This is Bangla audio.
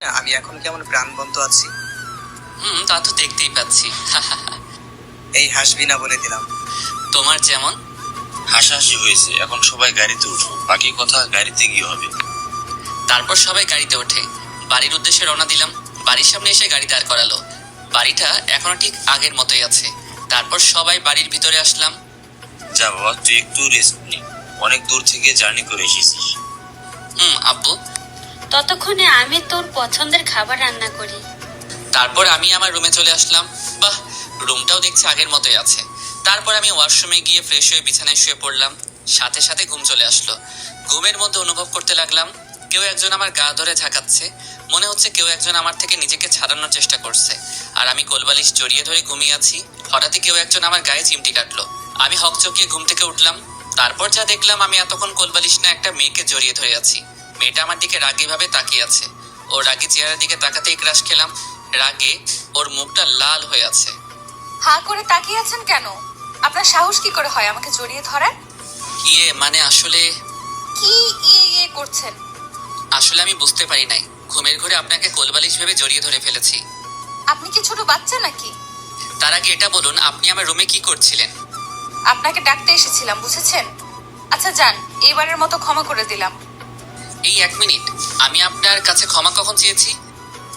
আমি এখন কেমন প্রাণবন্ত আছি। তা তো দেখতেই পাচ্ছি। এই হাসবি না বলে দিলাম। তোমার যেমন। হাসাহাসি হয়েছে, এখন সবাই গাড়িতে উঠো, বাকি কথা গাড়িতে গিয়ে হবে। তারপর সবাই গাড়িতে ওঠে, বাড়ির উদ্দেশ্যে রওনা দিলাম। বাড়ির সামনে এসে গাড়ি দাঁড় করালো। বাড়িটা এখনো ঠিক আগের মতোই আছে। তারপর সবাই বাড়ির ভিতরে আসলাম। যা বাবা, তুই একটু রেস্ট নে, অনেক দূর থেকে জার্নি করে এসেছিস। আব্বু। ততক্ষণে আমি তোর পছন্দের খাবার রান্না করি। তারপর আমি আমার রুমে চলে আসলাম। বাহ, রুমটাও দেখছি আগের মতোই আছে। তারপর আমি ওয়াশরুমে গিয়ে ফ্রেশ হয়ে বিছানায় শুয়ে পড়লাম। সাথে সাথে ঘুম চলে আসলো। ঘুমের মধ্যে অনুভব করতে লাগলাম কেউ একজন আমার গা ধরে ঝাঁকাচ্ছে। মনে হচ্ছে কেউ একজন আমার থেকে নিজেকে ছাড়ানোর চেষ্টা করছে। আর আমি কোলবালিশ জড়িয়ে ধরে ঘুমিয়ে আছি। হঠাৎই কেউ একজন আমার গায়ে চিমটি কাটলো। আমি হকচকিয়ে ঘুম থেকে উঠলাম। তারপর যা দেখলাম, আমি এতক্ষণ কোলবালিশ না একটা মেয়েকে জড়িয়ে ধরে আছি। মেয়েটা আমার দিকে রাগী ভাবে তাকিয়ে আছে। ওর রাগী চেহারার দিকে তাকাতেই ক্রাশ খেলাম। রাগে ওর মুখটা লাল হয়ে আছে। হাঁ করে তাকিয়ে আছেন কেন? আপনার সাহস কি করে হয় আমাকে জড়িয়ে ধরার? মানে আসলে কি ইয়ে করছেন? আসলে আমি বুঝতে পারি নাই, ঘুমের ঘরে আপনাকে কোলবালিশ ভেবে জড়িয়ে ধরে ফেলেছি। আপনি কি ছোট বাচ্চা নাকি? তার আগে এটা বলুন, আপনি আমার রুমে কি করছিলেন? আপনাকে ডাকতে এসেছিলাম, বুঝেছেন? আচ্ছা যান, এইবারের মতো ক্ষমা করে দিলাম। এই 1 মিনিট, আমি আপনার কাছে ক্ষমা কখন চেয়েছি?